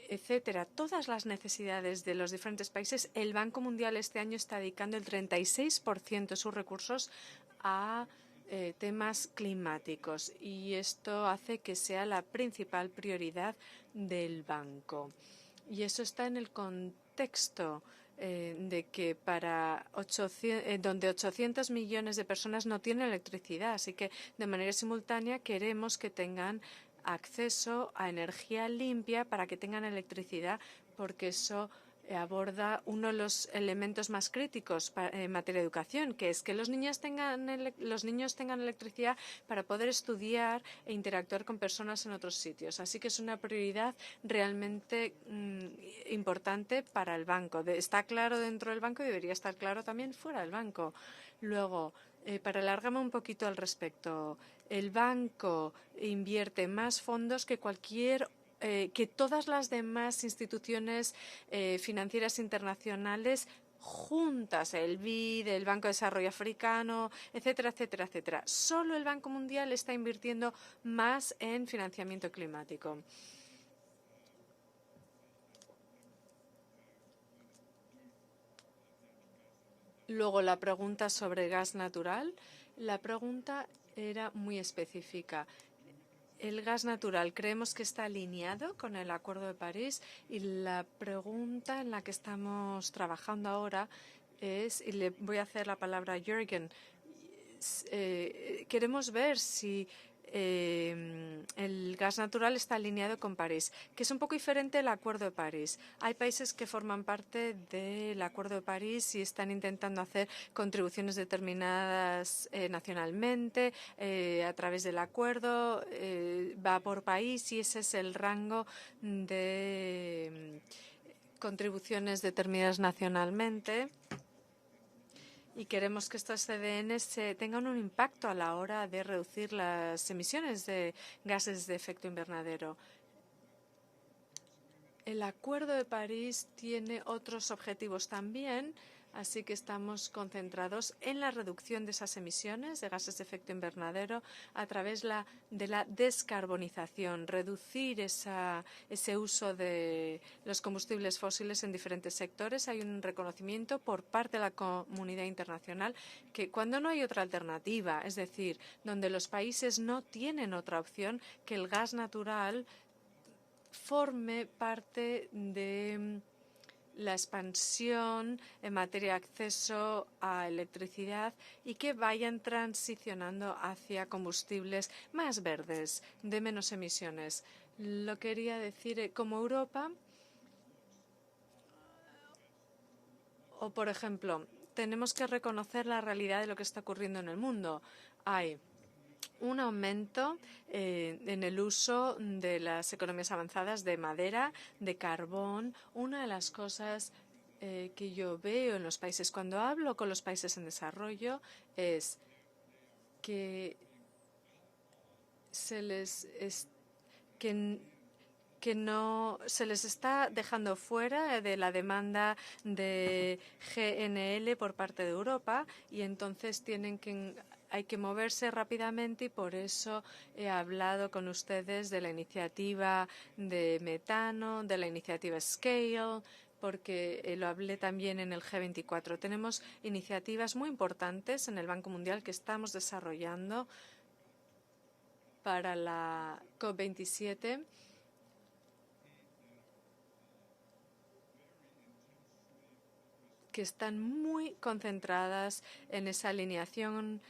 etcétera, todas las necesidades de los diferentes países, el Banco Mundial este año está dedicando el 36% de sus recursos a temas climáticos y esto hace que sea la principal prioridad del banco. Y eso está en el contexto de que donde 800 millones de personas no tienen electricidad, así que de manera simultánea queremos que tengan acceso a energía limpia para que tengan electricidad, porque eso aborda uno de los elementos más críticos en materia de educación, que es que los niños tengan electricidad para poder estudiar e interactuar con personas en otros sitios. Así que es una prioridad realmente importante para el banco. Está claro dentro del banco y debería estar claro también fuera del banco. Luego, para alargarme un poquito al respecto, el banco invierte más fondos que que todas las demás instituciones financieras internacionales juntas, el BID, el Banco de Desarrollo Africano, etcétera, etcétera, etcétera. Solo el Banco Mundial está invirtiendo más en financiamiento climático. Luego, la pregunta sobre gas natural. La pregunta era muy específica. El gas natural, creemos que está alineado con el Acuerdo de París y la pregunta en la que estamos trabajando ahora es, y le voy a hacer la palabra a Jürgen, queremos ver si el gas natural está alineado con París, que es un poco diferente del Acuerdo de París. Hay países que forman parte del Acuerdo de París y están intentando hacer contribuciones determinadas nacionalmente a través del acuerdo. Va por país y ese es el rango de contribuciones determinadas nacionalmente. Y queremos que estos CDNs tengan un impacto a la hora de reducir las emisiones de gases de efecto invernadero. El Acuerdo de París tiene otros objetivos también, así que estamos concentrados en la reducción de esas emisiones de gases de efecto invernadero a través de la descarbonización, reducir ese uso de los combustibles fósiles en diferentes sectores. Hay un reconocimiento por parte de la comunidad internacional que cuando no hay otra alternativa, es decir, donde los países no tienen otra opción, que el gas natural forme parte de la expansión en materia de acceso a electricidad y que vayan transicionando hacia combustibles más verdes, de menos emisiones. Lo quería decir, como Europa, o por ejemplo, tenemos que reconocer la realidad de lo que está ocurriendo en el mundo. Hay un aumento en el uso de las economías avanzadas de madera, de carbón. Una de las cosas que yo veo en los países, cuando hablo con los países en desarrollo, es que que no se les está dejando fuera de la demanda de GNL por parte de Europa y entonces hay que moverse rápidamente y por eso he hablado con ustedes de la iniciativa de metano, de la iniciativa Scale, porque lo hablé también en el G24. Tenemos iniciativas muy importantes en el Banco Mundial que estamos desarrollando para la COP27. Que están muy concentradas en esa alineación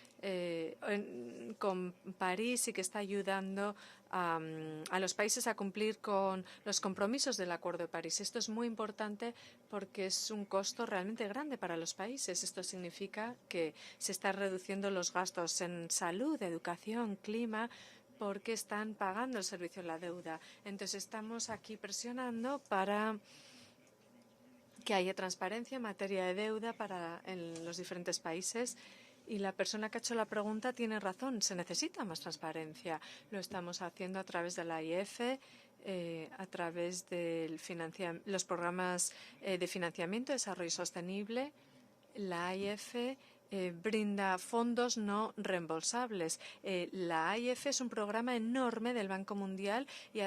con París y que está ayudando a los países a cumplir con los compromisos del Acuerdo de París. Esto es muy importante porque es un costo realmente grande para los países. Esto significa que se están reduciendo los gastos en salud, educación, clima, porque están pagando el servicio de la deuda. Entonces estamos aquí presionando para que haya transparencia en materia de deuda en los diferentes países. Y la persona que ha hecho la pregunta tiene razón, se necesita más transparencia. Lo estamos haciendo a través de la AIF, a través de los programas de financiamiento, desarrollo sostenible. La AIF brinda fondos no reembolsables. La AIF es un programa enorme del Banco Mundial y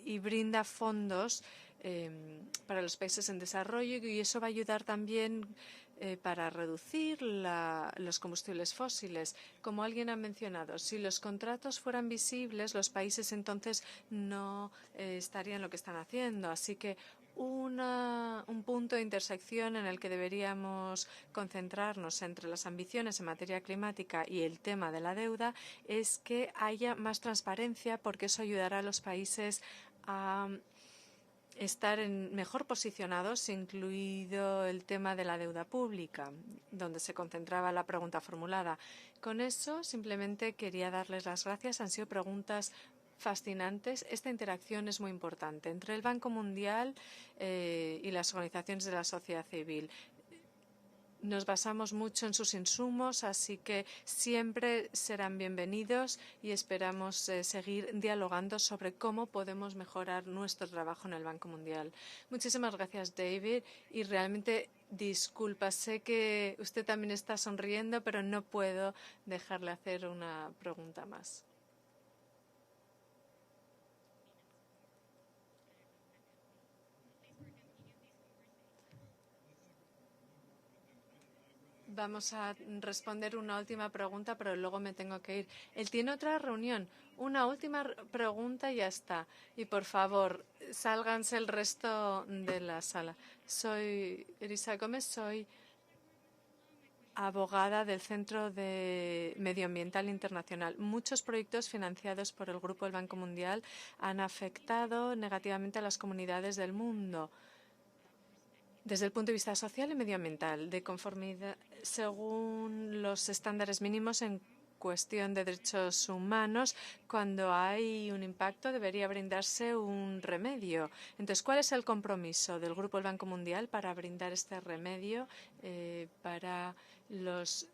y brinda fondos para los países en desarrollo y eso va a ayudar también para reducir los combustibles fósiles. Como alguien ha mencionado, si los contratos fueran visibles, los países entonces no estarían lo que están haciendo. Así que un punto de intersección en el que deberíamos concentrarnos entre las ambiciones en materia climática y el tema de la deuda es que haya más transparencia, porque eso ayudará a los países a estar mejor posicionados, incluido el tema de la deuda pública, donde se concentraba la pregunta formulada. Con eso, simplemente quería darles las gracias. Han sido preguntas fascinantes. Esta interacción es muy importante entre el Banco Mundial y las organizaciones de la sociedad civil. Nos basamos mucho en sus insumos, así que siempre serán bienvenidos y esperamos seguir dialogando sobre cómo podemos mejorar nuestro trabajo en el Banco Mundial. Muchísimas gracias, David, y realmente disculpa, sé que usted también está sonriendo, pero no puedo dejarle hacer una pregunta más. Vamos a responder una última pregunta, pero luego me tengo que ir. Él tiene otra reunión. Una última pregunta y ya está. Y por favor, sálganse el resto de la sala. Soy Elisa Gómez, soy abogada del Centro de Medioambiental Internacional. Muchos proyectos financiados por el Grupo del Banco Mundial han afectado negativamente a las comunidades del mundo desde el punto de vista social y medioambiental, de conformidad según los estándares mínimos en cuestión de derechos humanos. Cuando hay un impacto debería brindarse un remedio. Entonces, ¿cuál es el compromiso del Grupo del Banco Mundial para brindar este remedio para los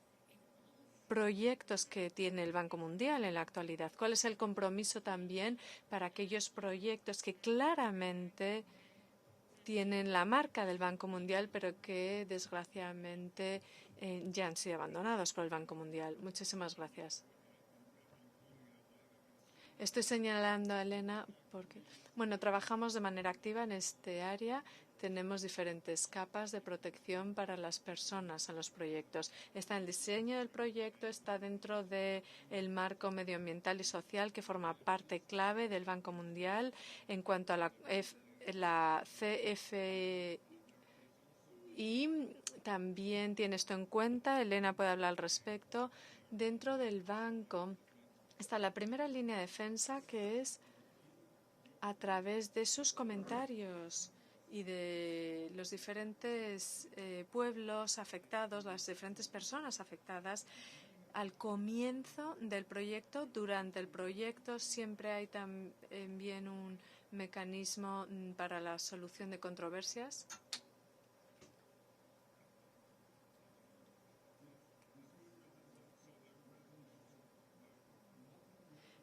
proyectos que tiene el Banco Mundial en la actualidad? ¿Cuál es el compromiso también para aquellos proyectos que claramente tienen la marca del Banco Mundial, pero que desgraciadamente ya han sido abandonados por el Banco Mundial? Muchísimas gracias. Estoy señalando a Elena porque, bueno, trabajamos de manera activa en este área. Tenemos diferentes capas de protección para las personas en los proyectos. Está el diseño del proyecto, está dentro del marco medioambiental y social que forma parte clave del Banco Mundial en cuanto a la CFI también tiene esto en cuenta. Elena puede hablar al respecto. Dentro del banco está la primera línea de defensa, que es a través de sus comentarios y de los diferentes pueblos afectados, las diferentes personas afectadas. Al comienzo del proyecto, durante el proyecto, siempre hay también un mecanismo para la solución de controversias.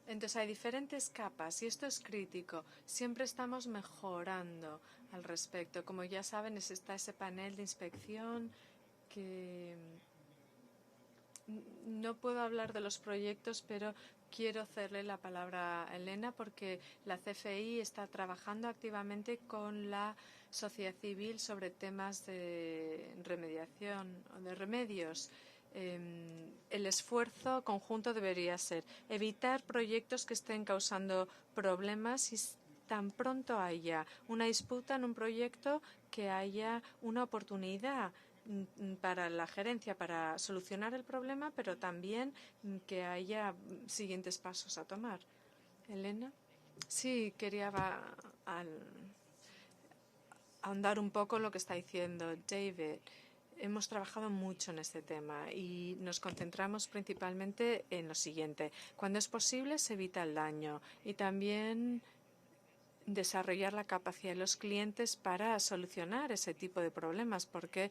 Entonces hay diferentes capas y esto es crítico. Siempre estamos mejorando al respecto. Como ya saben, está ese panel de inspección que no puedo hablar de los proyectos, pero quiero hacerle la palabra a Elena porque la CFI está trabajando activamente con la sociedad civil sobre temas de remediación o de remedios. El esfuerzo conjunto debería ser evitar proyectos que estén causando problemas y tan pronto haya una disputa en un proyecto que haya una oportunidad para la gerencia para solucionar el problema, pero también que haya siguientes pasos a tomar. Elena. Sí, quería ahondar un poco en lo que está diciendo David. Hemos trabajado mucho en este tema y nos concentramos principalmente en lo siguiente. Cuando es posible, se evita el daño y también desarrollar la capacidad de los clientes para solucionar ese tipo de problemas, porque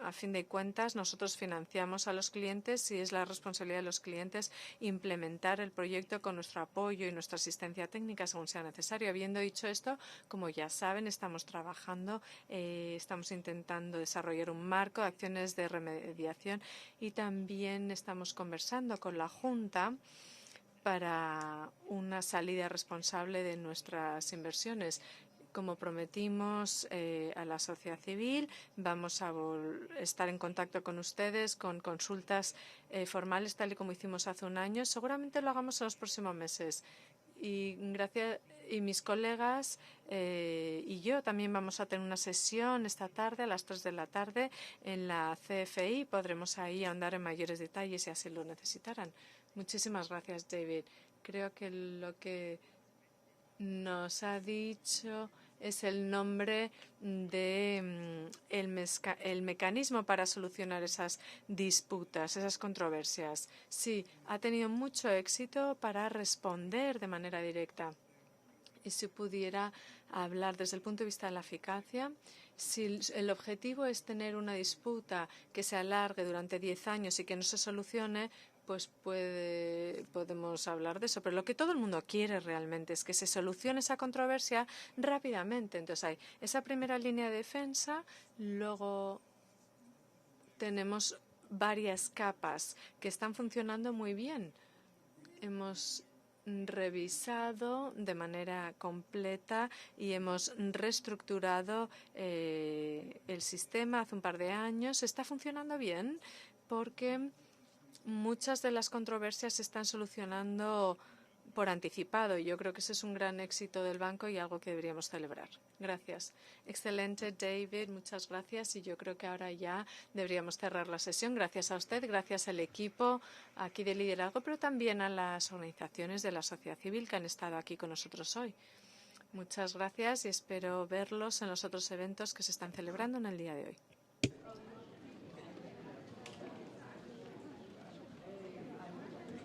a fin de cuentas nosotros financiamos a los clientes y es la responsabilidad de los clientes implementar el proyecto con nuestro apoyo y nuestra asistencia técnica según sea necesario. Habiendo dicho esto, como ya saben, estamos trabajando, estamos intentando desarrollar un marco de acciones de remediación y también estamos conversando con la Junta para una salida responsable de nuestras inversiones. Como prometimos a la sociedad civil, vamos a estar en contacto con ustedes con consultas formales, tal y como hicimos hace un año. Seguramente lo hagamos en los próximos meses. Y mis colegas y yo también vamos a tener una sesión esta tarde a las 3 de la tarde en la CFI. Podremos ahí ahondar en mayores detalles si así lo necesitaran. Muchísimas gracias, David. Creo que lo que nos ha dicho es el nombre de el mecanismo para solucionar esas disputas, esas controversias. Sí, ha tenido mucho éxito para responder de manera directa. Y si pudiera hablar desde el punto de vista de la eficacia, si el objetivo es tener una disputa que se alargue durante 10 años y que no se solucione, pues podemos hablar de eso. Pero lo que todo el mundo quiere realmente es que se solucione esa controversia rápidamente. Entonces hay esa primera línea de defensa, luego tenemos varias capas que están funcionando muy bien. Hemos revisado de manera completa y hemos reestructurado el sistema hace un par de años. Está funcionando bien porque muchas de las controversias se están solucionando por anticipado. Yo creo que ese es un gran éxito del banco y algo que deberíamos celebrar. Gracias. Excelente, David. Muchas gracias. Y yo creo que ahora ya deberíamos cerrar la sesión. Gracias a usted, gracias al equipo aquí de liderazgo, pero también a las organizaciones de la sociedad civil que han estado aquí con nosotros hoy. Muchas gracias y espero verlos en los otros eventos que se están celebrando en el día de hoy.